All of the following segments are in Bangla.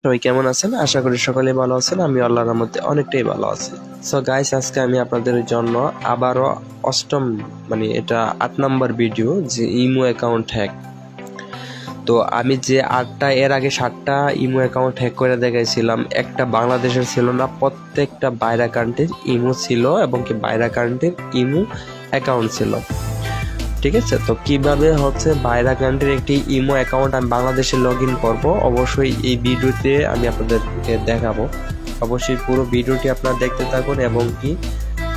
সবাই কেমন আছেন? আশা করি সকলে ভালো আছেন। আমি আল্লাহর রহমতে অনেকটাই ভালো আছি। সো গাইস, আজকে আমি আপনাদের জন্য আবারও অষ্টম এটা 8 নম্বর ভিডিও যে ইমো অ্যাকাউন্ট হ্যাক। তো আমি যে এর আগে 7টা ইমো অ্যাকাউন্ট হ্যাক করে দেখাইছিলাম, একটা বাংলাদেশের ছিল না, প্রত্যেকটা বাইরা কান্ট্রির ইমো ছিল এবং কি বাইরা কান্ট্রির ইমো অ্যাকাউন্ট ছিল। ঠিক আছে, তো কিভাবে হচ্ছে বাইরা কান্ট্রির একটি ইমো অ্যাকাউন্ট আমি বাংলাদেশে লগ ইন করবো, অবশ্যই এই ভিডিওতে আমি আপনাদেরকে দেখাবো। অবশ্যই পুরো ভিডিওটি আপনারা দেখতে থাকুন এবং কি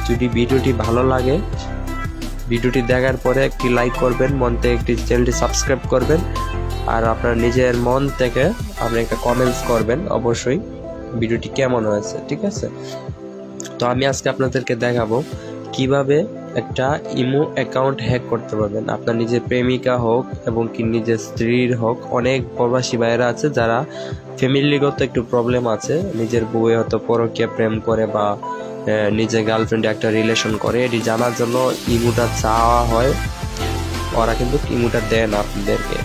যদি ভিডিওটি ভালো লাগে ভিডিওটি দেখার পরে একটি লাইক করবেন, মন থেকে একটি চ্যানেলটি সাবস্ক্রাইব করবেন, আর আপনার নিজের মন থেকে আপনি একটা কমেন্টস করবেন অবশ্যই ভিডিওটি কেমন হয়েছে। ঠিক আছে, তো আমি আজকে আপনাদেরকে দেখাবো কিভাবে একটা ইমো অ্যাকাউন্ট হ্যাক করতে পারবেন। আপনার নিজের প্রেমিকা হোক এবং কি নিজের স্ত্রীর হোক, অনেক প্রবাসী ভাইয়েরা আছে যারা ফ্যামিলিগত একটু প্রবলেম আছে, নিজের বউয়ে হয়তো পরকীয়া প্রেম করে বা নিজের গার্লফ্রেন্ডে একটা রিলেশন করে, এটি জানার জন্য ইমোটা চাওয়া হয়। ওরা কিন্তু ইমোটা দেয় না আপনাদেরকে,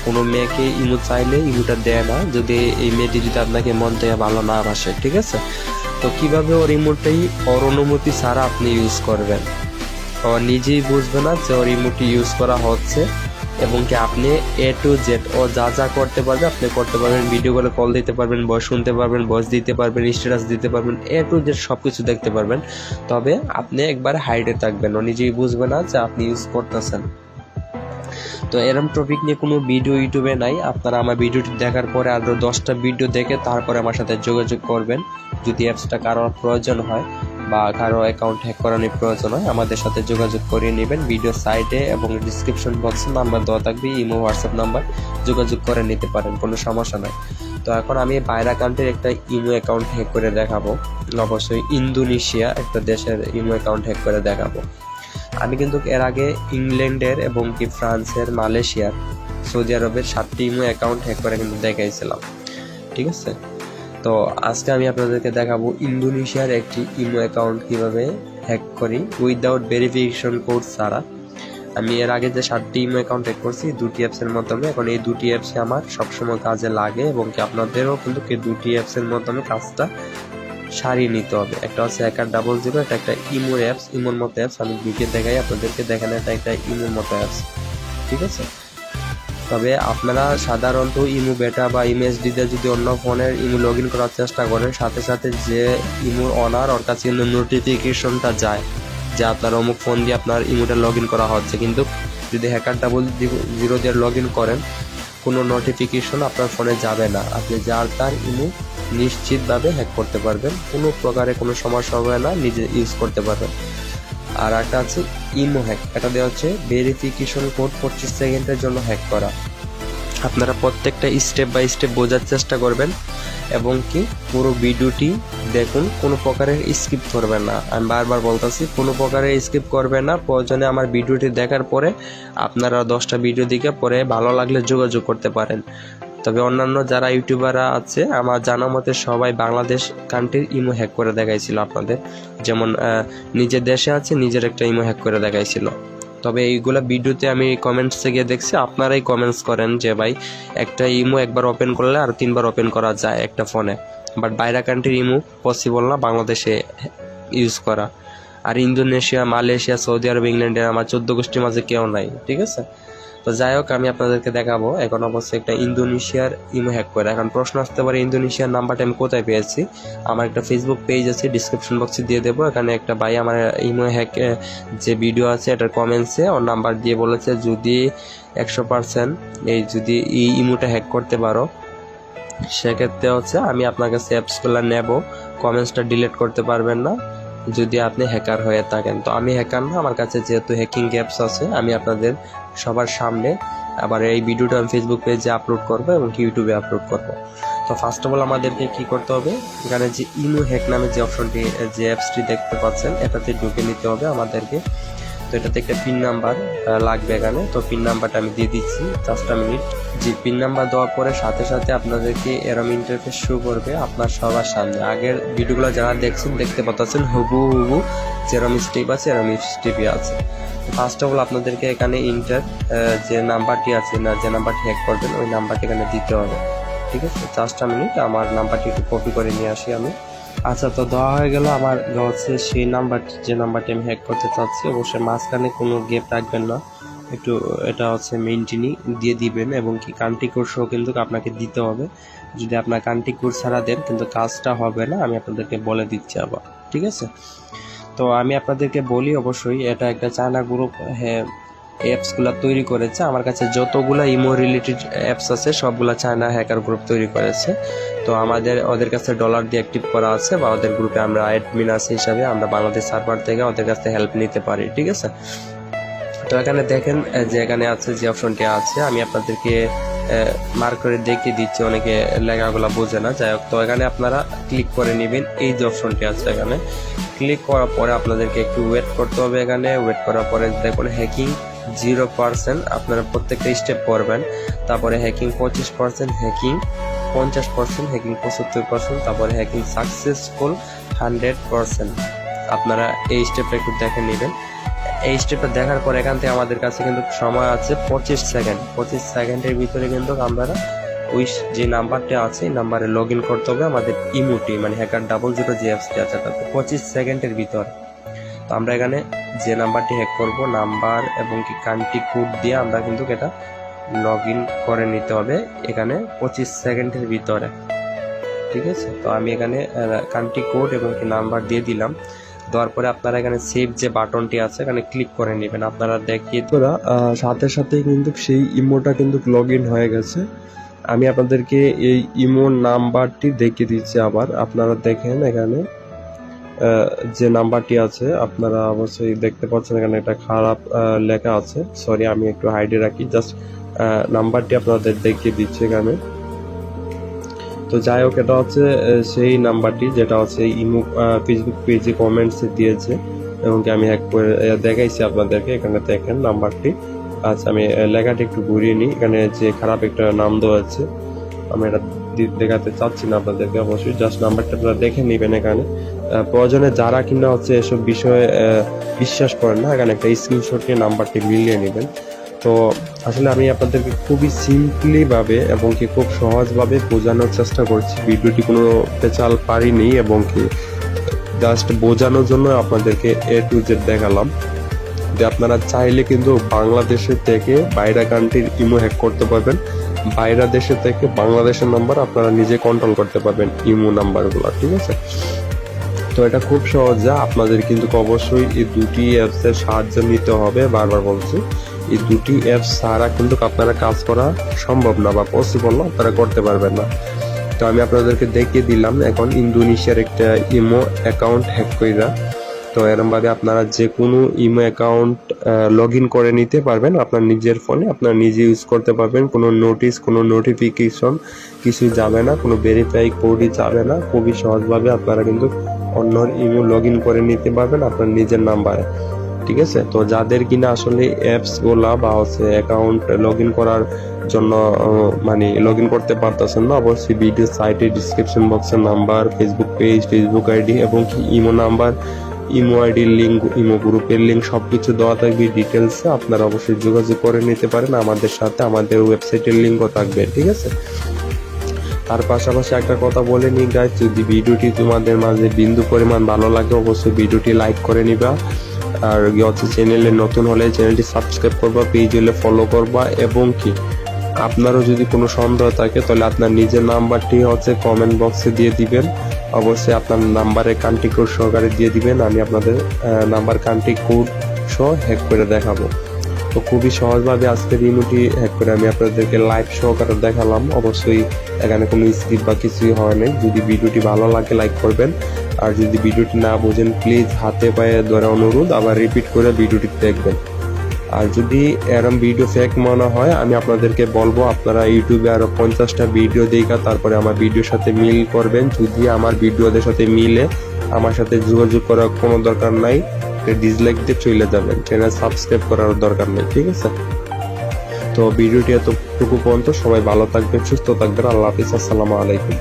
কোনো মেয়েকে ইমো চাইলে ইমোটা দেয় না যদি এই মেয়েটি যদি আপনাকে মন থেকে ভালো না বাসে। ঠিক আছে, তো কিভাবে ওর ইমোটাই ওর অনুমতি ছাড়া আপনি ইউজ করবেন, ও নিজেই বুঝবে না যে ওর ইমোটি ইউজ করা হচ্ছে, এবং কি আপনি A to Z ও যা যা করতে পারবে আপনি করতে পারবেন। ভিডিও কলে কল দিতে পারবেন, ভয়েস শুনতে পারবেন, ভয়েস দিতে পারবেন, স্ট্যাটাস দিতে পারবেন, A to Z সব কিছু দেখতে পারবেন। তবে আপনি একবার হাইডে থাকবেন, ও নিজেই বুঝবে না যে আপনি ইউজ করতেছেন। তো এরকম টপিক নিয়ে কোনো ভিডিও ইউটিউবে নাই, আপনারা আমার ভিডিওটি দেখার পরে আরও 10টা ভিডিও দেখে তারপরে আমার সাথে যোগাযোগ করবেন। যদি অ্যাপসটা কারোর প্রয়োজন হয় বা কারো অ্যাকাউন্ট হ্যাক করানোর প্রয়োজন হয়, আমাদের সাথে যোগাযোগ করিয়ে নেবেন। ভিডিও সাইডে এবং ডিসক্রিপশন বক্সে নাম্বার দেওয়া থাকবে, ইমো হোয়াটসঅ্যাপ নাম্বার, যোগাযোগ করে নিতে পারেন, কোনো সমস্যা নাই। তো এখন আমি বাইরা কান্ট্রির একটা ইমো অ্যাকাউন্ট হ্যাক করে দেখাবো, অবশ্যই ইন্দোনেশিয়া একটা দেশের ইমো অ্যাকাউন্ট হ্যাক করে দেখাবো। আমি কিন্তু এর আগে ইংল্যান্ডের এবং কি ফ্রান্সের, মালয়েশিয়ার, সৌদি আরবের 7টি ইমো অ্যাকাউন্ট হ্যাক করে কিন্তু দেখাইছিলাম। ঠিক আছে, তো আজকে আমি আপনাদেরকে দেখাবো ইন্দোনেশিয়ার একটি ইমো অ্যাকাউন্ট কিভাবে হ্যাক করি উইদাউট ভেরিফিকেশন কোড ছাড়া। আমি এর আগে যে 7টি ইমো অ্যাকাউন্ট হ্যাক করছি 2টি অ্যাপসের মাধ্যমে, এখন এই 2টি অ্যাপসে আমার সবসময় কাজে লাগে এবং কি আপনাদেরও কিন্তু এই 2টি অ্যাপসের মাধ্যমে কাজটা সারিয়ে নিতে হবে। একটা হচ্ছে Hacker00, এটা একটা ইমোর অ্যাপস, ইমোর মতো অ্যাপস। আমি ভিডিও দেখাই আপনাদেরকে, দেখেন এটা একটা ইমোর মতো অ্যাপস। ঠিক আছে, তবে আপনারা সাধারণত ইমো বেটা বা ইমএসডি দিয়ে যদি অন্য ফোনের ইমো লগ ইন করার চেষ্টা করেন, সাথে সাথে যে ইমোর অনার ওর কাছে কিন্তু নোটিফিকেশনটা যায় যে আপনার অমুক ফোন দিয়ে আপনার ইমোটা লগ ইন করা হচ্ছে। কিন্তু যদি Hacker00 দিয়ে লগ ইন করেন, কোনো নোটিফিকেশন আপনার ফোনে যাবে না, আপনি যার তার ইমো নিশ্চিতভাবে হ্যাক করতে পারবেন, কোনো প্রকারে কোনো সমস্যা হবে না, নিজে ইউজ করতে পারবেন। আর একটা আছে ইমো হ্যাক, এটা দেওয়া হচ্ছে ভেরিফিকেশন কোড 25 সেকেন্ডের জন্য হ্যাক করা। আপনারা প্রত্যেকটা স্টেপ বাই স্টেপ বোঝার চেষ্টা করবেন এবং কি পুরো ভিডিওটি দেখুন, কোনো প্রকারের স্কিপ করবেন না। আমি বারবার বলতেছি, কোনো প্রকারের স্কিপ করবেন না। প্রয়োজনে আমার ভিডিওটি দেখার পরে আপনারা 10টা ভিডিও দেখে পরে ভালো লাগলে যোগাযোগ করতে পারেন। তবে অন্যান্য যারা ইউটিউবাররা আছে, আমার জানা মতে সবাই বাংলাদেশ কান্ট্রির ইমো হ্যাক করে দেখাইছিল আপনাদের, যেমন নিজের দেশে আছে নিজের একটা ইমো হ্যাক করে দেখাইছিল। তবে এইগুলা ভিডিওতে আমি কমেন্টসে গিয়ে দেখছি, আপনারাই কমেন্টস করেন যে ভাই একটা ইমো একবার ওপেন করলে আর 3বার ওপেন করা যায় একটা ফোনে, বাট বাইরা কান্ট্রির ইমো পসিবল না বাংলাদেশে ইউজ করা। আর ইন্দোনেশিয়া, মালয়েশিয়া, সৌদি আরব, ইংল্যান্ডের আমার 14 গোষ্ঠীর মাঝে কেউ নাই। ঠিক আছে, তো যাই হোক আমি আপনাদেরকে দেখাবো এখন অবশ্যই একটা ইন্দোনেশিয়ার ইমো হ্যাক করে। এখন প্রশ্ন আসতে পারে ইন্দোনেশিয়ার নাম্বারটা আমি কোথায় পেয়েছি। আমার একটা ফেসবুক পেজ আছে, ডিসক্রিপশন বক্সে দিয়ে দেবো। এখানে একটা ভাই আমার ইমো হ্যাক যে ভিডিও আছে এটার কমেন্টসে ওর নাম্বার দিয়ে বলেছে, যদি 100% যদি এই ইমোটা হ্যাক করতে পারো, সেক্ষেত্রে হচ্ছে আমি আপনার কাছে অ্যাপসগুলো নেব, কমেন্টসটা ডিলিট করতে পারবেন না যদি আপনি হ্যাকার হয়ে থাকেন। তো আমি হ্যাকার না, আমার কাছে যেহেতু হ্যাকিং অ্যাপস আছে, আমি আপনাদের সবার সামনে আবার এই ভিডিওটা আমি ফেসবুক পেজে আপলোড করবো এবং ইউটিউবে আপলোড করবো। তো ফার্স্ট অফ অল আমাদেরকে কি করতে হবে, এখানে যে ইমো হ্যাক নামে যে অপশনটি, যে অ্যাপসটি দেখতে পাচ্ছেন, এটাতে ঢুকে নিতে হবে আমাদেরকে। তো এটাতে একটা পিন নাম্বার লাগবে এখানে, তো পিন নাম্বারটা আমি দিয়ে দিচ্ছি, 5টা মিনিট। যে পিন নাম্বার দেওয়ার পরে সাথে সাথে আপনাদেরকে এরকম ইন্টারফেস শো করবে আপনার সবার সামনে। আগের ভিডিওগুলো যারা দেখছেন দেখতে পাচ্ছেন হুবহু যেরকম স্টেপ আছে এরকম স্টেপই আছে। ফার্স্ট অফ অল আপনাদেরকে এখানে যে নাম্বারটি আছে না, যে নাম্বারটি হ্যাক করবেন ওই নাম্বারটি এখানে দিতে হবে। ঠিক আছে, জাস্ট মিনিট, আমার নাম্বারটি একটু কপি করে নিয়ে আসি আমি। আচ্ছা, তো দেওয়া হয়ে গেল আমার হচ্ছে সেই নাম্বারটি, যে নাম্বারটি আমি হ্যাক করতে চাচ্ছি। অবশ্যই মাঝখানে কোনো গেপ রাখবেন না, একটু এটা হচ্ছে মেইনটেনই দিয়ে দিবেন, এবং কি কান্ট্রি কোড সহ কিন্তু আপনাকে দিতে হবে। যদি আপনার কান্ট্রি কোড ছাড়া দেন কিন্তু কাজটা হবে না, আমি আপনাদেরকে বলে দিচ্ছি আবার, ঠিক আছে। তো আমি আপনাদেরকে বলি, অবশ্যই এটা একটা চায়না গ্রুপ অ্যাপসগুলো তৈরি করেছে। আমার কাছে যতগুলো ইমো রিলেটেড অ্যাপস আছে সবগুলো চায়না হ্যাকার গ্রুপ তৈরি করেছে। তো ওদের কাছে ডলার দিয়ে অ্যাক্টিভ করা আছে, বা ওদের গ্রুপে আমরা অ্যাডমিন আছে হিসাবে আমরা বাংলাদেশ সার্ভার থেকে ওদের কাছে হেল্প নিতে পারি, ঠিক আছে। তো এখানে দেখেন যে এখানে আছে যে অপশনটি আছে, আমি আপনাদেরকে মার্ক করে দেখিয়ে দিচ্ছি, অনেকে লেখাগুলো বোঝে না, যাই হোক। তো এখানে আপনারা ক্লিক করে নেবেন, এই যে অপশনটি আছে এখানে ক্লিক করার পরে আপনাদেরকে একটু ওয়েট করতে হবে। এখানে ওয়েট করার পরে দেখুন হ্যাকিং 0%, আপনারা প্রত্যেকটা স্টেপ করবেন। তারপরে হ্যাকিং 25%, হ্যাকিং 50%, হ্যাকিং 75%, তারপরে হ্যাকিং সাকসেসফুল 100%। আপনারা এই স্টেপটা একটু দেখে নেবেন। এই স্টেপটা দেখার পর এখান থেকে আমাদের কাছে কিন্তু সময় আছে 25 সেকেন্ড। 25 সেকেন্ডের ভিতরে কিন্তু আমরা ওই যে নাম্বারটা আছে এই নাম্বারে লগ ইন করতে হবে আমাদের ইমোটি, মানে hacker00 যে অ্যাপসটি আছে তাতে 25 সেকেন্ডের ভিতর। তো আমরা এখানে যে নাম্বারটি হ্যাক করব, নাম্বার এবং কি কান্ট্রি কোড দিয়ে আমরা কিন্তু এটা লগ ইন করে নিতে হবে এখানে 25 সেকেন্ডের ভিতরে, ঠিক আছে। তো আমি এখানে কান্ট্রি কোড এবং কি নাম্বার দিয়ে দিলাম। দেওয়ার পরে আপনারা এখানে সেভ যে বাটনটি আছে এখানে ক্লিক করে নেবেন। আপনারা দেখিয়ে তোরা সাথে সাথেই কিন্তু সেই ইমোটা কিন্তু লগ ইন হয়ে গেছে। আমি আপনাদেরকে এই ইমো নাম্বারটি দেখিয়ে দিচ্ছি আবার। আপনারা দেখেন এখানে যে নাম্বারটি আছে, আপনারা অবশ্যই দেখতে পাচ্ছেন এখানে একটা খারাপ লেখা আছে, সরি আমি একটু হাইডে রাখি, জাস্ট নাম্বারটি আপনাদের দেখিয়ে দিচ্ছি এখানে। তো যাই হোক, এটা হচ্ছে সেই নাম্বারটি যেটা হচ্ছে ইমো ফেসবুক পেজে কমেন্টস দিয়েছে, এবং কি আমি হ্যাক করে দেখাইছি আপনাদেরকে। এখানে দেখেন নাম্বারটি। আচ্ছা, আমি লেখাটি একটু ঘুরিয়ে নিই। এখানে যে খারাপ একটা নাম দেওয়া আছে, আমি এটা দেখাতে চাচ্ছি না আপনাদেরকে, অবশ্যই জাস্ট নাম্বারটা আপনারা দেখে নেবেন। এখানে প্রয়োজনে যারা কিনা হচ্ছে এসব বিষয়ে বিশ্বাস করেন না, এখানে একটা স্ক্রিনশট নিয়ে নাম্বারটি মিলিয়ে নেবেন। তো আসলে আমি আপনাদেরকে খুবই সিম্পলি ভাবে এবং কি খুব সহজভাবে বোঝানোর চেষ্টা করছি। ভিডিওটি কোনো পেঁচাল পারিনি, এবং কি জাস্ট বোঝানোর জন্য আপনাদেরকে A to Z দেখালাম যে আপনারা চাইলে কিন্তু বাংলাদেশের থেকে বাইরে কান্ট্রির ইমো হ্যাক করতে পারবেন। বাইরে দেশে থেকে বাংলাদেশের নাম্বার আপনারা নিজে কন্ট্রোল করতে পারবেন ইমো নাম্বারগুলো, ঠিক আছে। তো এটা খুব সহজ, আপনাদের কিন্তু অবশ্যই এই দুটি অ্যাপসের সাহায্য নিতে হবে। বারবার বলছি, এই দুটি অ্যাপস ছাড়া কিন্তু আপনারা কাজ করা সম্ভব না, বা পসিবল না, আপনারা করতে পারবেন না। তো আমি আপনাদেরকে দেখিয়ে দিলাম এখন ইন্দোনেশিয়ার একটা ইমো অ্যাকাউন্ট হ্যাক কইরা। তো এরমভাবে আপনারা যে কোনো ইমো অ্যাকাউন্ট লগ ইন করে নিতে পারবেন আপনার নিজের ফোনে, আপনারা নিজে ইউজ করতে পারবেন। কোনো নোটিশ, কোনো নোটিফিকেশন কিছু যাবে না, কোনো ভেরিফাই কোডই যাবে না। খুবই সহজভাবে আপনারা কিন্তু অন্যর ইমো লগ ইন করে নিতে পারবেন আপনার নিজের নাম্বারে, ঠিক আছে। তো যাদের কিনা আসলে অ্যাপসগুলা বা হচ্ছে অ্যাকাউন্ট লগ ইন করার জন্য মানে লগ ইন করতে পারতেছেন না, অবশ্যই ভিডিও সাইটে ডিসক্রিপশন বক্সের number, Facebook page, Facebook ID এবং কি ইমো নাম্বার, ইমো আইডির লিঙ্ক, ইমো গ্রুপের লিঙ্ক সবকিছু দেওয়া থাকবে ডিটেলসে। আপনারা অবশ্যই যোগাযোগ করে নিতে পারেন আমাদের সাথে, আমাদের ওয়েবসাইটের লিঙ্কও থাকবে, ঠিক আছে। তার পাশাপাশি একটা কথা বলে নিই গাইস, যদি ভিডিওটি তোমাদের মাঝে বিন্দু পরিমাণ ভালো লাগে অবশ্যই ভিডিওটি লাইক করে নিবা। আর হচ্ছে চ্যানেলে নতুন হলে চ্যানেলটি সাবস্ক্রাইব করবা, পেজ হলে ফলো করবা, এবং কি আপনারও যদি কোনো সন্দেহ থাকে তাহলে আপনার নিজের নাম্বারটি হচ্ছে কমেন্ট বক্সে দিয়ে দিবেন। অবশ্যই আপনার নাম্বারে কান্ট্রি কোড সহকারে দিয়ে দিবেন, আমি আপনাদের নাম্বার কান্ট্রি কোড সহ হ্যাক করে দেখাবো। তো খুবই সহজভাবে আজকের ইমোটি হ্যাক করে আমি আপনাদেরকে লাইভ সহকারে দেখালাম। অবশ্যই এখানে কোনো স্ক্রিপ্ট বা কিছুই হয় নাই। যদি ভিডিওটি ভালো লাগে লাইক করবেন, আর যদি ভিডিওটি না বোঝেন প্লিজ হাতে পায়ে ধরে অনুরোধ আবার রিপিট করে ভিডিওটি দেখবেন। আর যদি এরম ভিডিও ফেক মনে হয় আমি আপনাদেরকে বলবো আপনারা ইউটিউবে আরো 50টা ভিডিও দেখা তারপরে আমার ভিডিওর সাথে মিল করবেন। যদি আমার ভিডিওদের সাথে মিলে আমার সাথে যোগাযোগ করার কোনো দরকার নাই, ডিসলাইক দিয়ে চলে যাবেন, চ্যানেল সাবস্ক্রাইব করার দরকার নেই, ঠিক আছে। তো ভিডিওটি এতটুকু পর্যন্ত, সবাই ভালো থাকবেন, সুস্থ থাকবেন, আল্লাহ হাফিজ, আসসালামু আলাইকুম।